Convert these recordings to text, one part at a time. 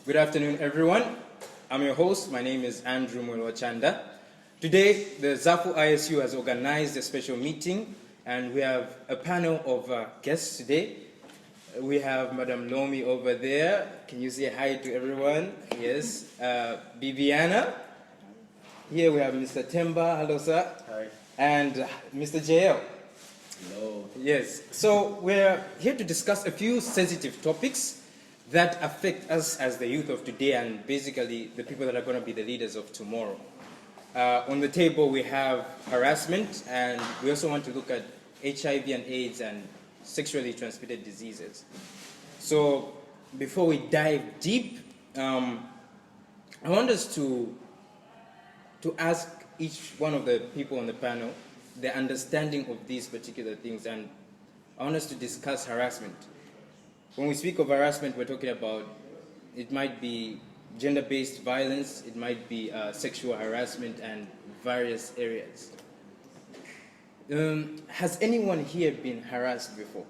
Good afternoon, everyone. I'm your host. My name is Andrew Mwelwachanda. Today, the Zafu ISU has organized a special meeting, and we have a panel of guests today. We have Madam Lomi over there. Can you say hi to everyone? Yes. Bibiana. Here we have Mr. Temba. Hello, sir. Hi. And Mr. JL. Hello. Yes. So we're here to discuss a few sensitive topics that affect us as the youth of today and basically the people that are going to be the leaders of tomorrow. On the table we have harassment, and we also want to look at HIV and AIDS and sexually transmitted diseases. So before we dive deep, I want us to ask each one of the people on the panel their understanding of these particular things, and I want us to discuss harassment. When we speak of harassment, we're talking about, it might be gender-based violence, it might be sexual harassment and various areas. Has anyone here been harassed before?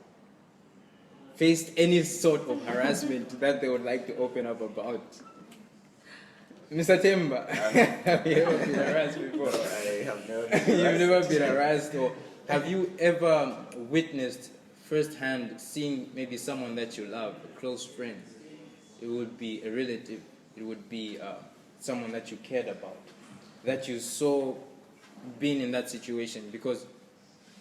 Faced any sort of harassment that they would like to open up about? Mr. Temba, have you ever been harassed before? I have never been harassed. You've never been harassed, or have you ever witnessed firsthand seeing maybe someone that you love, a close friend? It would be a relative, it would be someone that you cared about, that you saw being in that situation, because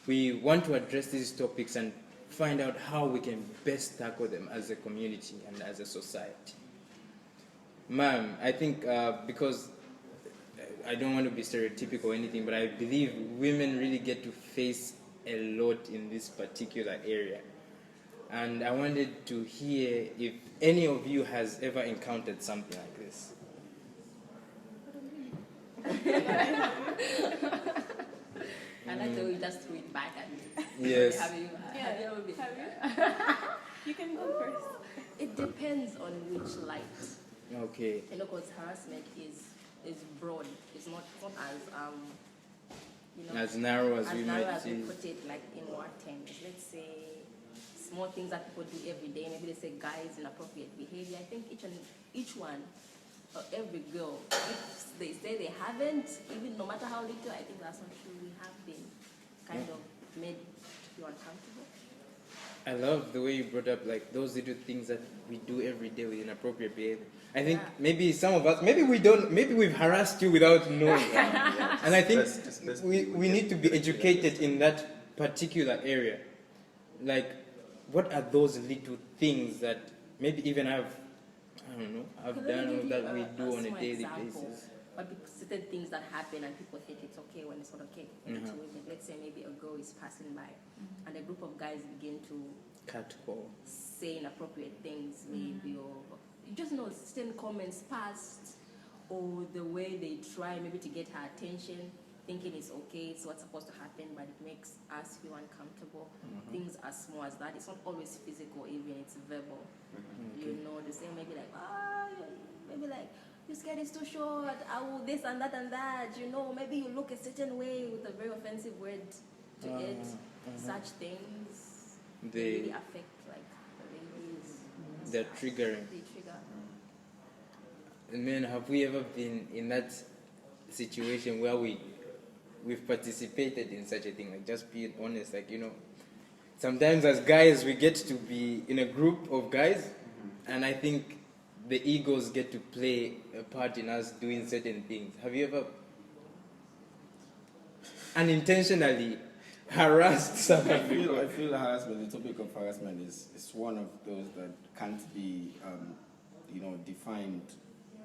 we want to address these topics and find out how we can best tackle them as a community and as a society. Ma'am, I think because I don't want to be stereotypical or anything, but I believe women really get to face a lot in this particular area. And I wanted to hear if any of you has ever encountered something like this. I like the way you just threw it back at me. Yes. Have you ever been? You can go first. It depends on which light. Okay. You know, because harassment is broad. It's not as As narrow as we narrow might as we see. put it, like in what terms. Let's say small things that people do every day. Maybe they say guys inappropriate behavior. I think each one, every girl, if they say they haven't, even no matter how little, I think that's not true. We have been kind of made to feel uncomfortable. I love the way you brought up like those little things that we do every day with inappropriate behavior. I think maybe some of us, maybe we've harassed you without knowing. And I think we need to be educated in that particular area. Like, what are those little things that maybe even I've done or that we do on a daily basis? But certain things that happen and people think it's okay when it's not okay. Let's say maybe a girl is passing by and a group of guys begin to Catcall. say inappropriate things, maybe, or you just know certain comments passed, or the way they try maybe to get her attention, thinking it's okay, it's what's supposed to happen, but it makes us feel uncomfortable. Things as small as that. It's not always physical, even it's verbal. You know, the same maybe like, maybe like, your skirt is too short, I will this and that, you know, maybe you look a certain way with a very offensive word to it. Such things they really affect like the ladies. They're triggering. They trigger. And man, have we ever been in that situation where we've participated in such a thing? Like, just being honest, like, you know, sometimes as guys we get to be in a group of guys, and I think the egos get to play a part in us doing certain things. Have you ever unintentionally harassed someone? I feel harassment, the topic of harassment is one of those that can't be, defined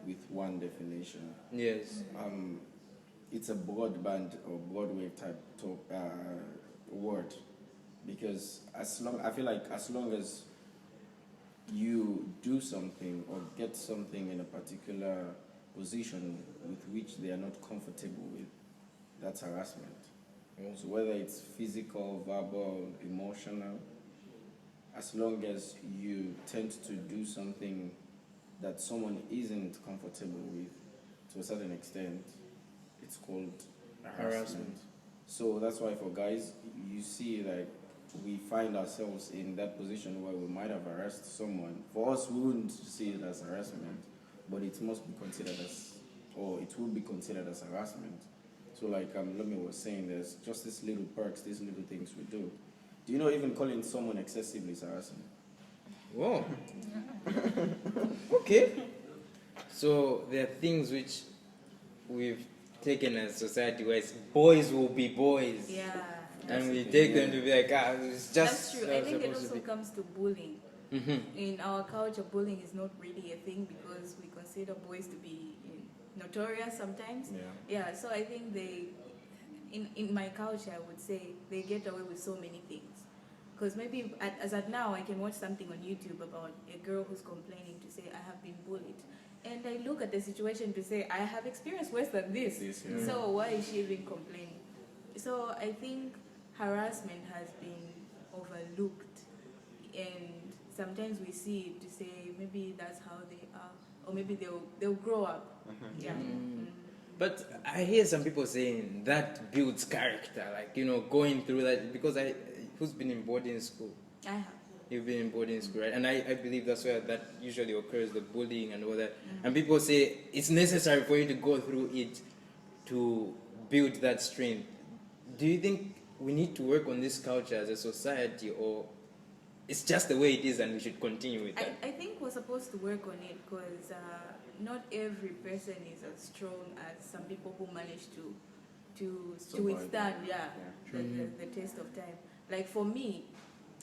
with one definition. Yes. It's a broadband or Broadway type word, because I feel like as long as you do something or get something in a particular position with which they are not comfortable with, that's harassment. So whether it's physical, verbal, emotional, as long as you tend to do something that someone isn't comfortable with to a certain extent, it's called harassment. So that's why for guys, you see like we find ourselves in that position where we might have harassed someone. For us, we wouldn't see it as harassment. but it must be considered as, or it will be considered as harassment. So like Lomi was saying, there's just these little perks, these little things we do. Do you know even calling someone excessively is harassment? Whoa. Okay. So there are things which we've taken as society where it's boys will be boys. Yeah. And we take them to be like, it's just. That's true. I think it supposed to also be. comes to bullying. Mhm. In our culture, bullying is not really a thing because we consider boys to be notorious sometimes. Yeah, so I think in my culture, I would say they get away with so many things. Because maybe as at now, I can watch something on YouTube about a girl who's complaining to say, I have been bullied. And I look at the situation to say, I have experienced worse than this. So why is she even complaining? So I think harassment has been overlooked. And sometimes we see it to say, maybe that's how they are. Or maybe they'll grow up. Yeah. Mm. But I hear some people saying that builds character, like, going through that, because who's been in boarding school? I have. You've been in boarding school, right? And I believe that's where that usually occurs, the bullying and all that. And people say it's necessary for you to go through it to build that strength. Do you think we need to work on this culture as a society, or it's just the way it is and we should continue with that? I think we're supposed to work on it because not every person is as strong as some people who manage to withstand the test of time. Like for me,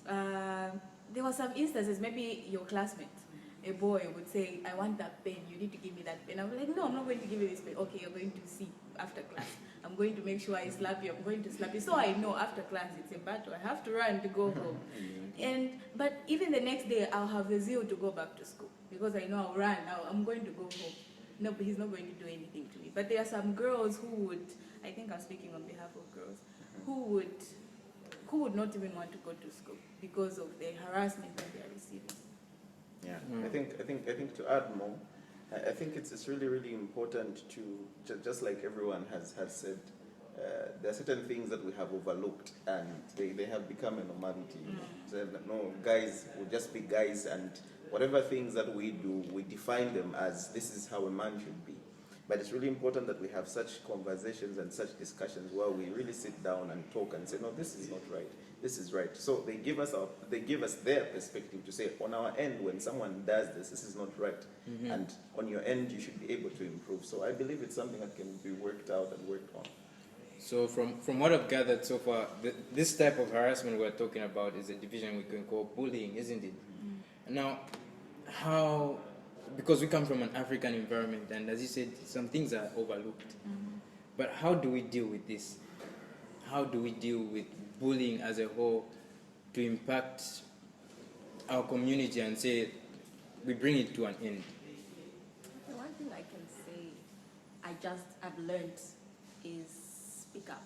there were some instances, maybe your classmate, a boy would say, I want that pen, you need to give me that pen. I'm like, no, I'm not going to give you this pen. Okay, you're going to see after class. I'm going to make sure I slap you, I'm going to slap you. So I know after class it's a battle, I have to run to go home. But even the next day, I'll have the zeal to go back to school because I know I'll run, I'm going to go home. No, but he's not going to do anything to me. But there are some girls who would, I think I'm speaking on behalf of girls, who would not even want to go to school because of the harassment that they are receiving. Yeah, I think to add more, I think it's really, really important to, just like everyone has said, there are certain things that we have overlooked and they have become a normality. So, no, guys will just be guys, and whatever things that we do, we define them as this is how a man should be. But it's really important that we have such conversations and such discussions where we really sit down and talk and say, no, this is not right, this is right. So they give us their perspective to say, on our end, when someone does this is not right. And on your end, you should be able to improve. So I believe it's something that can be worked out and worked on. So from what I've gathered so far, this type of harassment we're talking about is a division we can call bullying, isn't it? Now, because we come from an African environment, and as you said, some things are overlooked. But how do we deal with this? How do we deal with bullying as a whole to impact our community and say we bring it to an end? The one thing I can say I've learned is speak up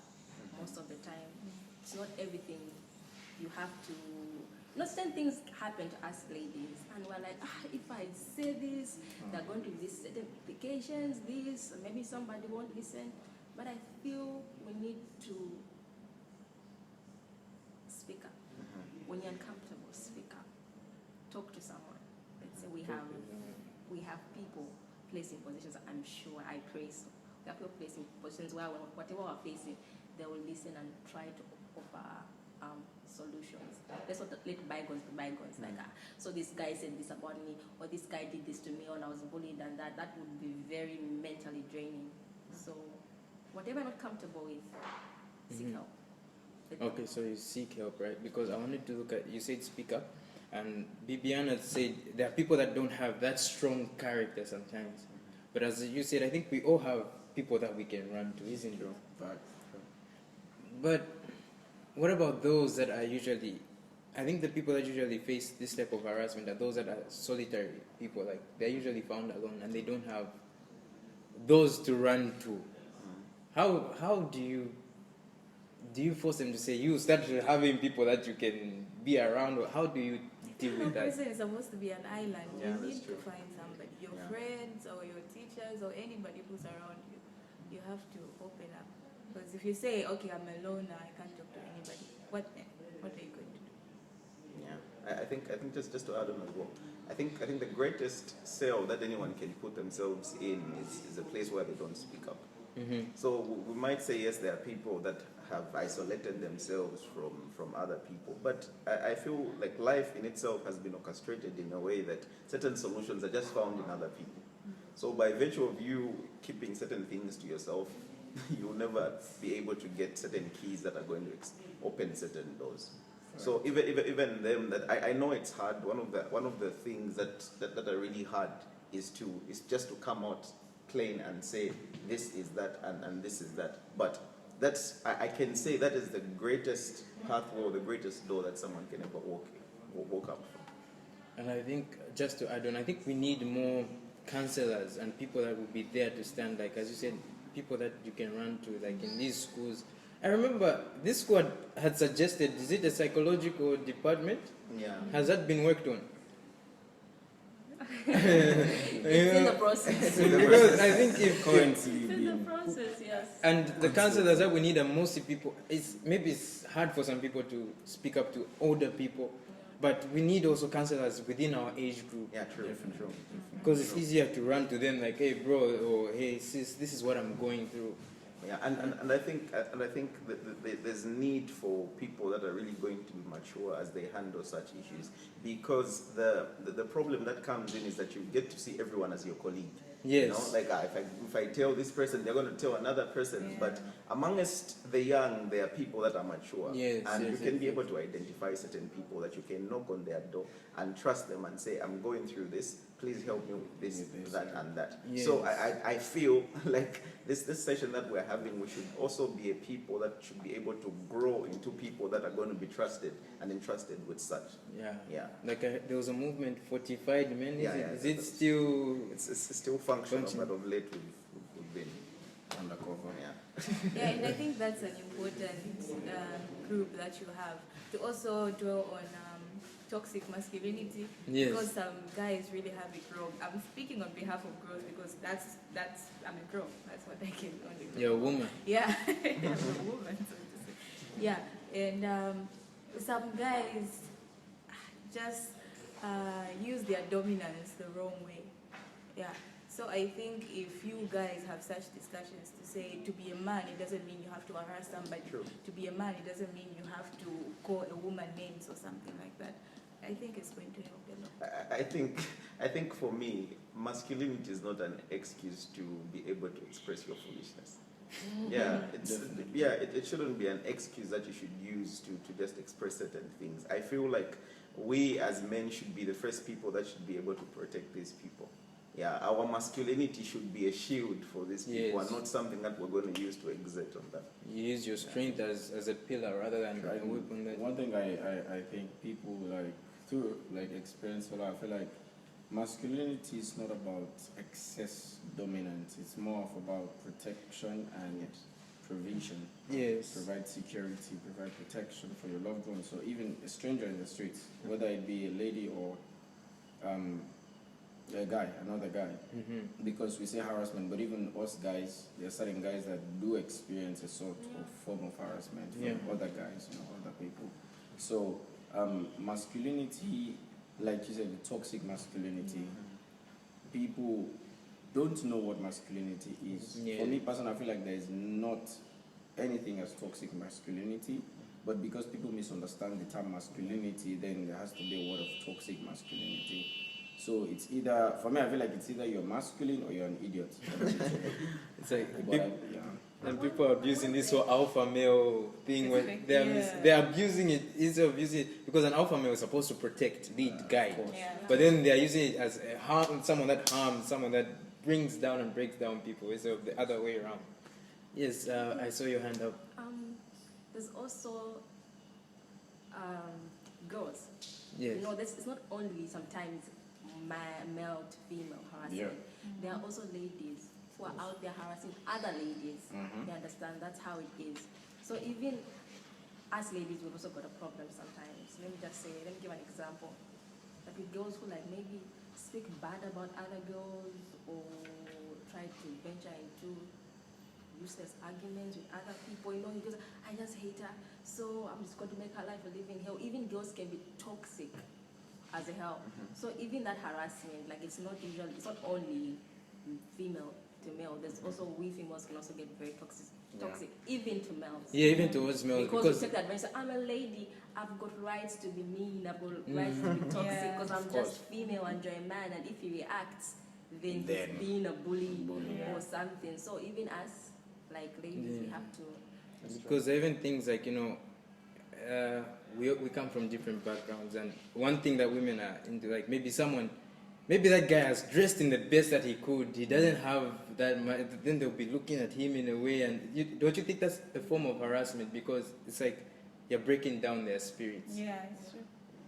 most of the time. It's not everything you have to. Certain things happen to us ladies, and we're like, if I say this, there are going to be certain implications, this, maybe somebody won't listen. But I feel we need to speak up. When you're uncomfortable, speak up. Talk to someone. Let's say we have people placed in positions, I'm sure, I pray so. We have people placed in positions where whatever we're facing, they will listen and try to offer solutions. Let's not let bygones be bygones. Like, so this guy said this about me, or this guy did this to me, or I was bullied, and that would be very mentally draining. So whatever I'm not comfortable with, seek help. Okay, so you seek help, right? Because I wanted to look at, you said speak up, and Bibiana said there are people that don't have that strong character sometimes. But as you said, I think we all have people that we can run to, isn't it? But what about those that are usually, I think the people that usually face this type of harassment are those that are solitary people, like they're usually found alone and they don't have those to run to. How do you force them to say, you start having people that you can be around, or how do you deal with that? No person is supposed to be an island. Yeah, You that's need true. to find somebody, your friends or your teachers or anybody who's around you. You have to open up. Because if you say, okay, I'm alone now, I can't talk to anybody, what then? What are you going to do? Yeah, I think just to add on as well, I think the greatest cell that anyone can put themselves in is a place where they don't speak up. So we might say yes, there are people that have isolated themselves from other people, but I feel like life in itself has been orchestrated in a way that certain solutions are just found in other people. So by virtue of you keeping certain things to yourself, you'll never be able to get certain keys that are going to open certain doors. So even them, that I know it's hard. One of the things that are really hard is just to come out plain and say this is that and this is that. But I can say that is the greatest pathway or the greatest door that someone can ever walk up from. And I think, just to add on, I think we need more counselors and people that will be there to stand, like as you said, people that you can run to, like in these schools. I remember this school had suggested, is it a psychological department? Yeah. Has that been worked on? It's in the process. Because I think if It's in the process, yes. and the counselors that we need are mostly people, maybe it's hard for some people to speak up to older people, but we need also counselors within our age group. Yeah, true. Because it's easier to run to them like, hey bro, or hey sis, this is what I'm going through. Yeah, and I think that there's need for people that are really going to be mature as they handle such issues, because the problem that comes in is that you get to see everyone as your colleague. Yes. You know, like if I tell this person, they're going to tell another person. Yeah. But amongst the young, there are people that are mature, Yes, and yes, you can yes. be able to identify certain people that you can knock on their door and trust them and say, I'm going through this. Please help me with this, that, and that. Yes. So I feel like this session that we're having, we should also be a people that should be able to grow into people that are going to be trusted and entrusted with such. Yeah. Yeah. Like there was a movement, Fortified Men. Is it it's- still? It's still functional, but of late we've been Undercover. yeah. Yeah, and I think that's an important group that you have to also dwell on toxic masculinity. Yes. Because some guys really have it wrong. I'm speaking on behalf of girls because that's I'm a girl. That's what I can only do. You're a woman. Yeah, I'm a woman. So to say. Yeah, and some guys just use their dominance the wrong way. Yeah. So I think if you guys have such discussions to say to be a man, it doesn't mean you have to harass somebody. True. To be a man, it doesn't mean you have to call a woman names or something like that. I think it's going to help a lot. I think for me, masculinity is not an excuse to be able to express your foolishness. Yeah, it shouldn't be an excuse that you should use to just express certain things. I feel like we as men should be the first people that should be able to protect these people. Yeah, our masculinity should be a shield for these people, Yes. and not something that we're going to use to exert on them. You use your strength as a pillar rather than a weapon. That One thing I think people like through like experience a lot, I feel like masculinity is not about excess dominance. It's more of about protection and provision. Yes. Provide security, provide protection for your loved ones. So even a stranger in the streets, whether it be a lady or a guy, another guy, because we say harassment, but even us guys, there are certain guys that do experience a sort of form of harassment from other guys, other people. So masculinity, like you said, the toxic masculinity, people don't know what masculinity is. Yeah. For me personally, I feel like there is not anything as toxic masculinity, but because people misunderstand the term masculinity, then there has to be a word of toxic masculinity. So it's either, for me, I feel like it's either you're masculine or you're an idiot. it's like But and people are abusing this whole alpha male thing when Specific, they're abusing it instead of using it because an alpha male is supposed to protect, lead, guide. Yeah. But then they're using it as someone that harms, someone that brings down and breaks down people instead of the other way around. Yes, I saw your hand up. There's also girls. Yes. You know, it's not only sometimes male to female harassment. There are also ladies who are out there harassing other ladies. They understand that's how it is. So even as ladies, we've also got a problem sometimes. Let me give an example. Like with girls who like maybe speak bad about other girls or try to venture into useless arguments with other people. You know, I just hate her, so I'm just going to make her life a living hell. Even girls can be toxic as a help. So even that harassment, like it's not only female to male. There's also we females can also get very toxic, even to males. Yeah, even towards males Because we take the advantage. I'm a lady. I've got rights to be mean. I've got rights to be toxic because I'm just female and you're a man. And if he reacts, then he's being a bully or something. So even us, like ladies, we have to. Because even things like, you know, we come from different backgrounds, and one thing that women are into, like maybe that guy has dressed in the best that he could, he doesn't have that much, then they'll be looking at him in a way, and don't you think that's a form of harassment? Because it's like you're breaking down their spirits. Yeah, it's true.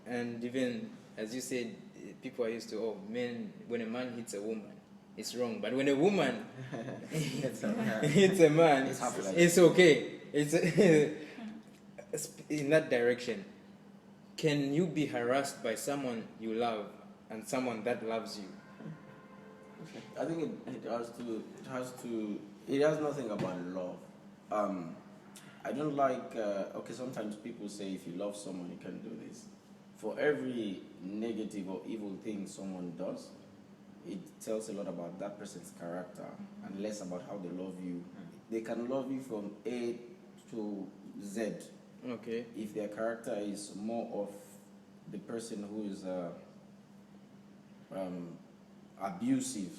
And even, as you said, people are used to, oh, men, when a man hits a woman, it's wrong. But when a woman hits a man, it's okay. It's in that direction. Can you be harassed by someone you love and someone that loves you? I think it has nothing about love. I don't like, okay, sometimes people say if you love someone, you can do this. For every negative or evil thing someone does, it tells a lot about that person's character and less about how they love you. They can love you from A to Z. Okay. If their character is more of the person who is abusive,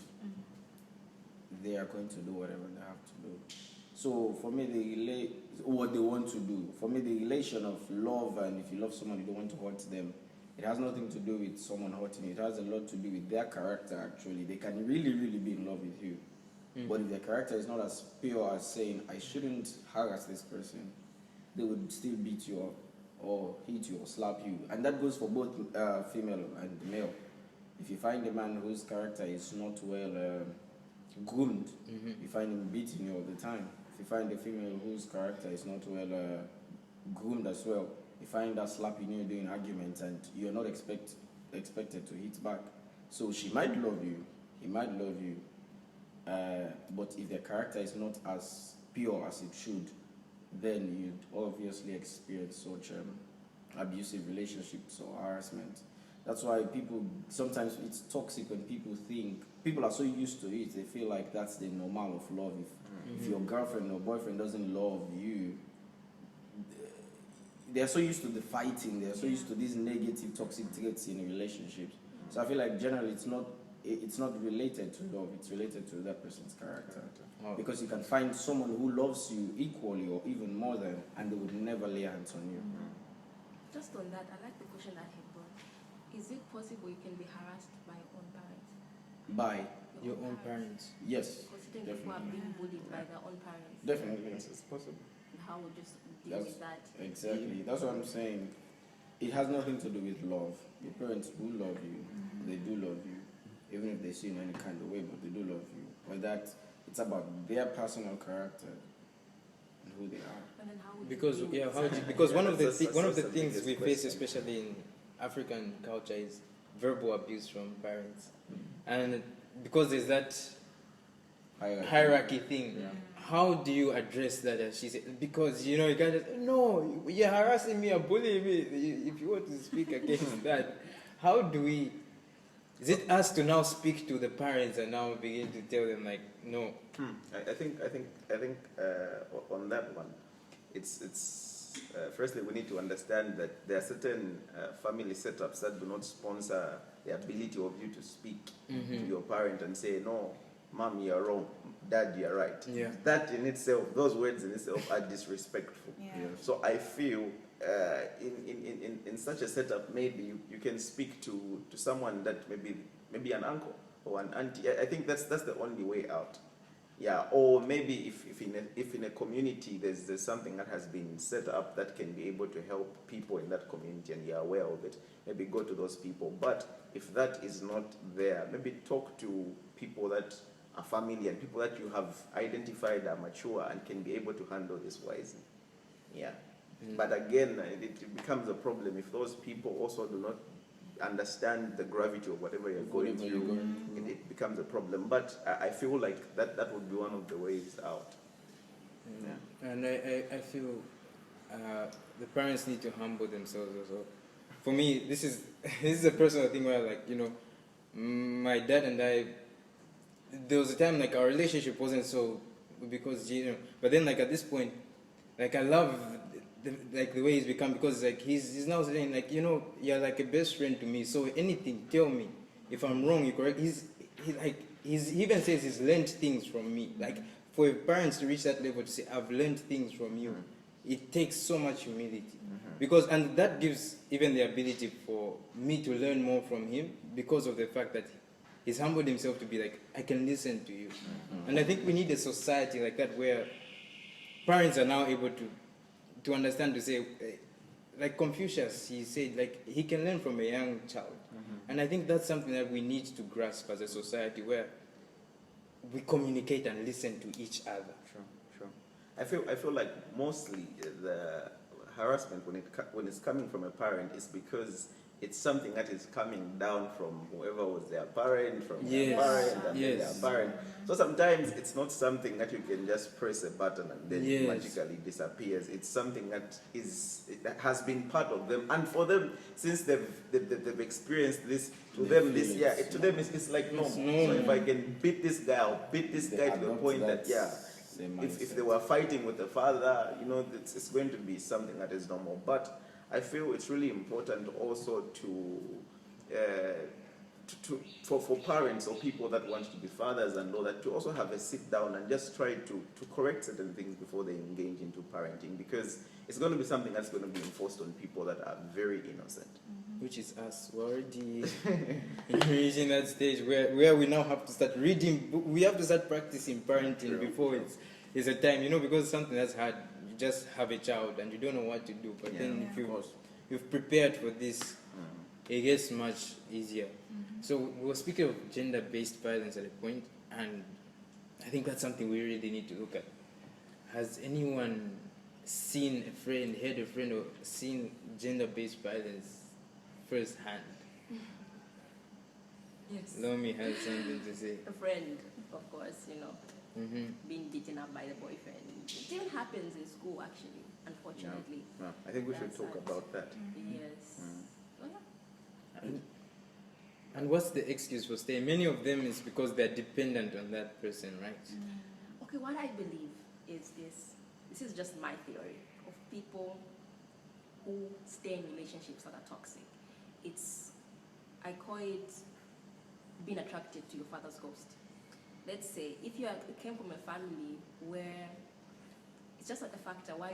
they are going to do whatever they have to do. So for me, what they want to do. For me, the relation of love, and if you love someone, you don't want to hurt them. It has nothing to do with someone hurting you. It has a lot to do with their character, actually. They can really, really be in love with you. But if their character is not as pure as saying, I shouldn't harass this person, they would still beat you up or hit you or slap you. And that goes for both female and male. If you find a man whose character is not well groomed, you find him beating you all the time. If you find a female whose character is not well groomed as well, you find her slapping you during arguments and you're not expected to hit back. So she might love you, he might love you, but if their character is not as pure as it should, then you'd obviously experience such abusive relationships or harassment. That's why sometimes it's toxic when people are so used to it, they feel like that's the normal of love. If your girlfriend or boyfriend doesn't love you, they're so used to the fighting, they're so used to these negative, toxic traits in relationships. So I feel like generally it's not related to love, it's related to that person's character. Because you can find someone who loves you equally or even more than, and they would never lay hands on you. Just on that, I like the question that he brought. Is it possible you can be harassed by your own parents? By your own parents? Yes. Because you think people are being bullied by their own parents. Definitely. Yes, it's possible. How would you deal with that? Exactly. That's what I'm saying. It has nothing to do with love. Your parents do love you. They do love you. Even if they see you in any kind of way, but they do love you. But it's about their personal character and who they are. And then how would Because you deal with because one of the that's the things biggest we face, question. especially in African culture, is verbal abuse from parents, and because there's that hierarchy thing. Yeah. How do you address that? As she said, because you can't just, no, you're harassing me or bullying me. If you want to speak against that, how do we? Is it us to now speak to the parents and now begin to tell them like, no? I think on that one, it's firstly we need to understand that there are certain family setups that do not sponsor the ability of you to speak to your parent and say, no, mom, you're wrong, dad, you're right. Yeah. That in itself, those words in itself are disrespectful. Yeah. So I feel in such a setup, maybe you can speak to someone that maybe an uncle or an auntie. I think that's the only way out. Yeah, or maybe if in a community there's something that has been set up that can be able to help people in that community and you're aware of it, maybe go to those people. But if that is not there, maybe talk to people that are family and people that you have identified are mature and can be able to handle this wisely. Yeah. But again, it becomes a problem if those people also do not understand the gravity of whatever you're going through. It becomes a problem. But I feel like that would be one of the ways out. Yeah. And I feel the parents need to humble themselves also. for me, this is this is a personal thing where, like, you know, my dad and I, there was a time like our relationship wasn't so, because, you know, but then like at this point, like I love the way he's become, because like he's now saying, like, you know, you're like a best friend to me, so anything, tell me. If I'm wrong, you correct. He even says he's learned things from me. Like, for parents to reach that level to say, I've learned things from you, it takes so much humility. Because, and that gives even the ability for me to learn more from him, because of the fact that he's humbled himself to be like, I can listen to you. And I think we need a society like that, where parents are now able to understand, to say, like Confucius, he said, like, he can learn from a young child. And I think that's something that we need to grasp as a society, where we communicate and listen to each other. Sure. I feel like mostly the harassment when it's coming from a parent is because it's something that is coming down from whoever was their parent, from their parent, and then their parent. So sometimes it's not something that you can just press a button and then it magically disappears. It's something that has been part of them, and for them, since they've experienced this, to them it's like normal. So if I can beat this guy, I'll beat this guy to the point that if they were fighting with the father, you know, it's going to be something that is normal. But I feel it's really important also for parents or people that want to be fathers and all that, to also have a sit down and just try to correct certain things before they engage into parenting, because it's going to be something that's going to be enforced on people that are very innocent. Which is us. We're already reaching that stage where we now have to start reading. We have to start practicing parenting before it's a time, you know, because it's something that's hard. You just have a child and you don't know what to do. But then if you've prepared for this, it gets much easier. So we were speaking of gender-based violence at a point, and I think that's something we really need to look at. Has anyone seen a friend, heard a friend, or seen gender-based violence firsthand? Yes. Lomi has something to say. A friend, of course, you know, being beaten up by the boyfriend. It even happens in school, actually, unfortunately. No, I think we should talk about that. Yes. Oh, yeah. And what's the excuse for staying? Many of them is because they're dependent on that person, right? Okay, what I believe is this is just my theory of people who stay in relationships that are toxic. I call it being attracted to your father's ghost. Let's say if you came from a family where it's just like a factor why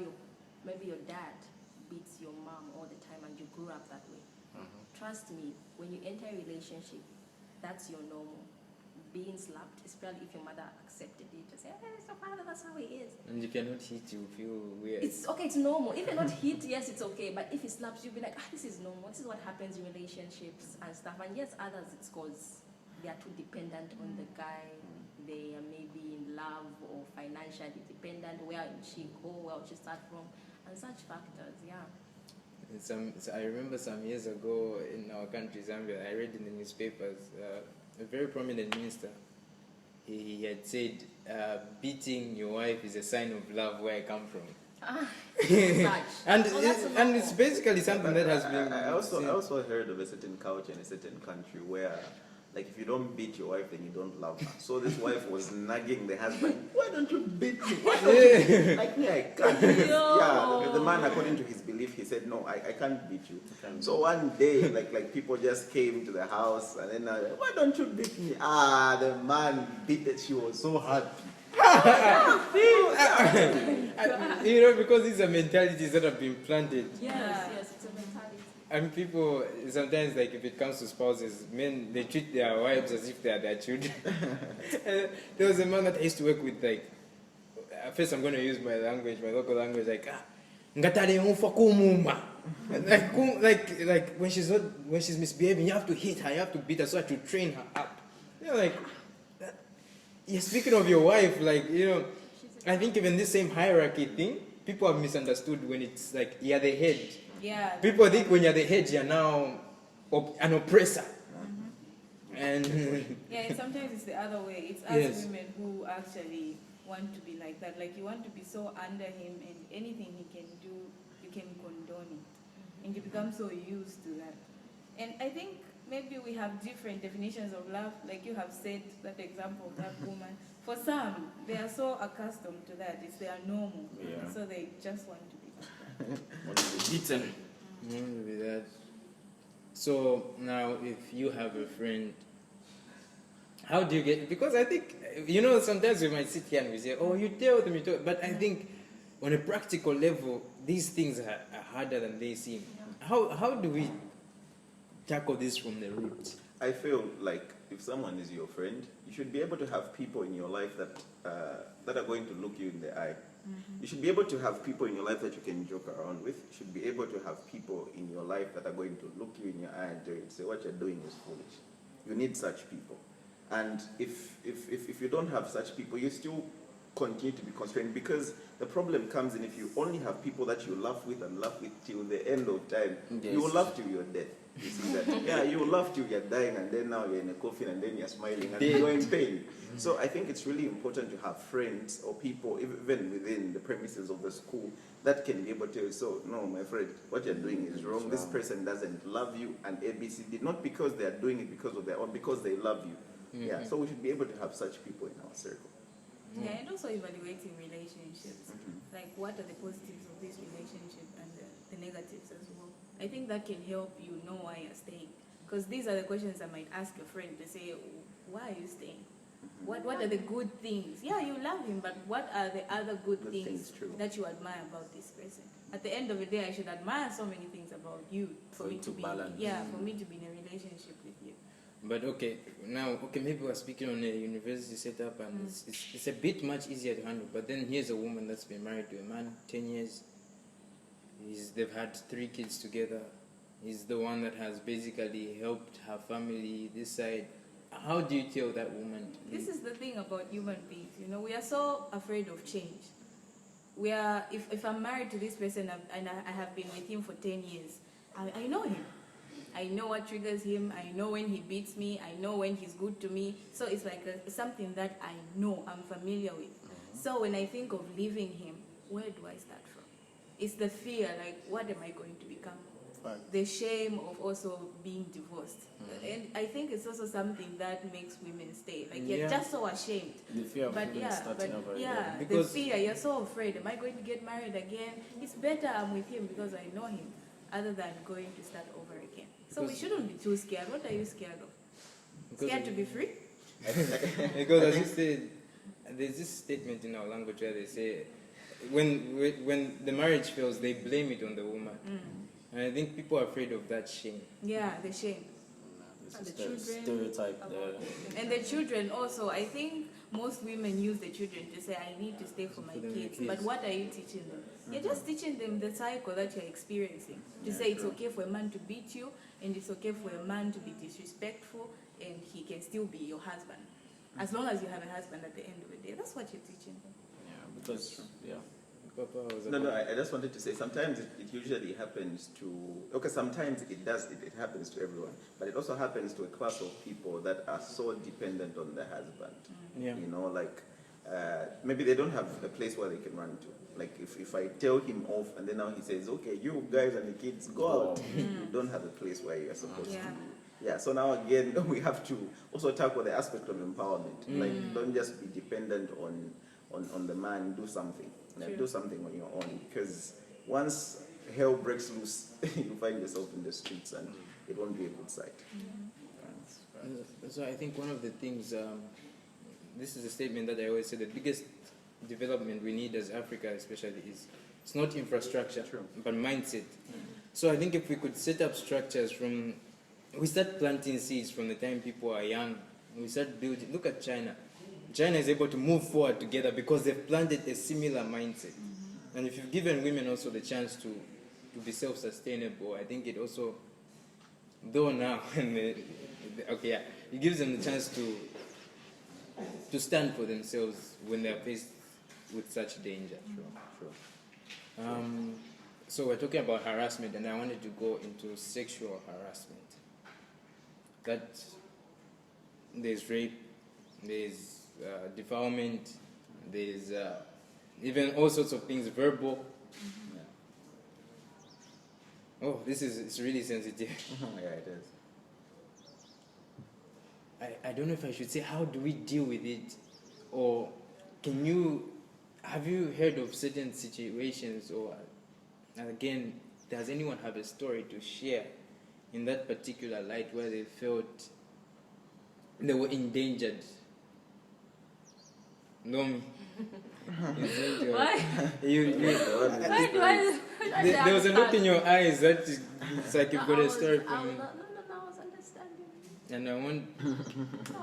maybe your dad beats your mom all the time and you grew up that way. Trust me, when you enter a relationship, that's your normal. Being slapped, especially if your mother accepted it, to say, hey, it's your father, that's how he is. And you cannot hit, you feel weird. It's okay, it's normal. If you're not hit, yes, it's okay. But if he slaps, you'll be like, this is normal. This is what happens in relationships and stuff. And yes, others, it's because they are too dependent on the guy. They are maybe in love or financially dependent. Where will she go? Where will she start from? And such factors, yeah. I remember some years ago in our country, Zambia, I read in the newspapers, a very prominent minister, he had said, beating your wife is a sign of love where I come from. And it's basically something that has been... I also heard of a certain culture in a certain country where, like, if you don't beat your wife, then you don't love her. So this wife was nagging the husband, why don't you beat me? Why don't you? Like me, I can't. Because, the man, according to his belief, he said, no, I can't beat you. So one day, like people just came to the house, and then, why don't you beat me? The man beat it. She was so happy. You know, because these are mentalities that have been planted. Yes, it's a mentality. And people, sometimes, like, if it comes to spouses, men, they treat their wives as if they are their children. There was a man that I used to work with, like, first I'm going to use my language, my local language, like, ngatare umfa kumuma. Like when she's misbehaving, you have to hit her, you have to beat her so that you train her up. You're like, yeah, speaking of your wife, like, you know, I think even this same hierarchy thing, people have misunderstood when it's like, you're the head. Yeah. People think when you're the head, you're now an oppressor. And yeah, sometimes it's the other way. It's us women who actually want to be like that. Like, you want to be so under him, and anything he can do, you can condone it. and you become so used to that. And I think maybe we have different definitions of love, like you have said that example of that woman. For some, they are so accustomed to that, it's their normal, so they just want to be like that. Beaten. Maybe that. So now, if you have a friend, how do you get? Because I think sometimes we might sit here and we say, "Oh, you tell them, you tell," but I think on a practical level, these things are harder than they seem. How do we tackle this from the root? I feel like if someone is your friend, you should be able to have people in your life that are going to look you in the eye. You should be able to have people in your life that you can joke around with. You should be able to have people in your life that are going to look you in your eye and say, what you're doing is foolish. You need such people. And if you don't have such people, you still continue to be constrained, because the problem comes in if you only have people that you laugh with and laugh with till the end of time. Yes. You will laugh till you're dead. You see that? Yeah, you will laugh till you're dying, and then now you're in a coffin, and then you're smiling, and you're in pain. So I think it's really important to have friends or people, even within the premises of the school, that can be able to tell you, so, no, my friend, what you're doing is wrong. This person doesn't love you, and ABCD, not because they are doing it because of their own, because they love you. Yeah, so we should be able to have such people in our circle. Yeah, and also evaluating relationships. Like, what are the positives of this relationship and the negatives as well? I think that can help you know why you're staying. Because these are the questions I might ask a friend to say, why are you staying? What are the good things? Yeah, you love him, but what are the other good things that you admire about this person? At the end of the day, I should admire so many things about you for me to be balance. Yeah, for me to be in a relationship with you. But maybe we're speaking on a university setup, and it's a bit much easier to handle. But then here's a woman that's been married to a man 10 years. They've had 3 kids together. He's the one that has basically helped her family this side. How do you tell that woman? This is the thing about human beings. We are so afraid of change. If I'm married to this person and I have been with him for 10 years, I know him. I know what triggers him. I know when he beats me. I know when he's good to me. So it's like something that I know, I'm familiar with. So when I think of leaving him, where do I start from? It's the fear, like, what am I going to become? The shame of also being divorced. And I think it's also something that makes women stay. Like, you're just so ashamed. The fear of starting over again. The fear, you're so afraid. Am I going to get married again? It's better I'm with him because I know him, other than going to start over again. So we shouldn't be too scared. What are you scared of? Scared to be free? Because as you said, there's this statement in our language where they say, when the marriage fails, they blame it on the woman. And I think people are afraid of that shame. Yeah, the shame. And the children. Stereotype there. And the children also, I think most women use the children to say, I need to stay for my kids. But what are you teaching them? You're just teaching them the cycle that you're experiencing. To say it's okay for a man to beat you, and it's okay for a man to be disrespectful, and he can still be your husband. As long as you have a husband at the end of the day. That's what you're teaching them. Yeah, because, No, I just wanted to say, sometimes it usually happens to, sometimes it happens to everyone, but it also happens to a class of people that are so dependent on the husband. Yeah. Maybe they don't have a place where they can run to. Like, if I tell him off and then now he says, okay, you guys and the kids, go out. You don't have a place where you're supposed to be. Yeah, so now again, we have to also tackle the aspect of empowerment. Like, don't just be dependent on the man, do something. Do something on your own, because once hell breaks loose, you find yourself in the streets, and it won't be a good sight. So I think one of the things, this is a statement that I always say, the biggest development we need as Africa especially is, it's not infrastructure, but mindset. So I think if we could set up structures we start planting seeds from the time people are young, we start building. Look at China. China is able to move forward together because they've planted a similar mindset. And if you've given women also the chance to be self-sustainable, I think it also, though now, it gives them the chance to stand for themselves when they're faced with such danger. So we're talking about harassment, and I wanted to go into sexual harassment. That there's rape, there's defilement, there's even all sorts of things, verbal. Oh, it's really sensitive. Yeah, it is. I don't know if I should say how do we deal with it, or have you heard of certain situations, or again, does anyone have a story to share in that particular light where they felt they were endangered? Nomi. Why? Why do I There was a look in your eyes that it's like you've got a story I from me. was, no, I was understanding. And I want, I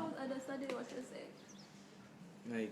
was understanding what you're saying. like,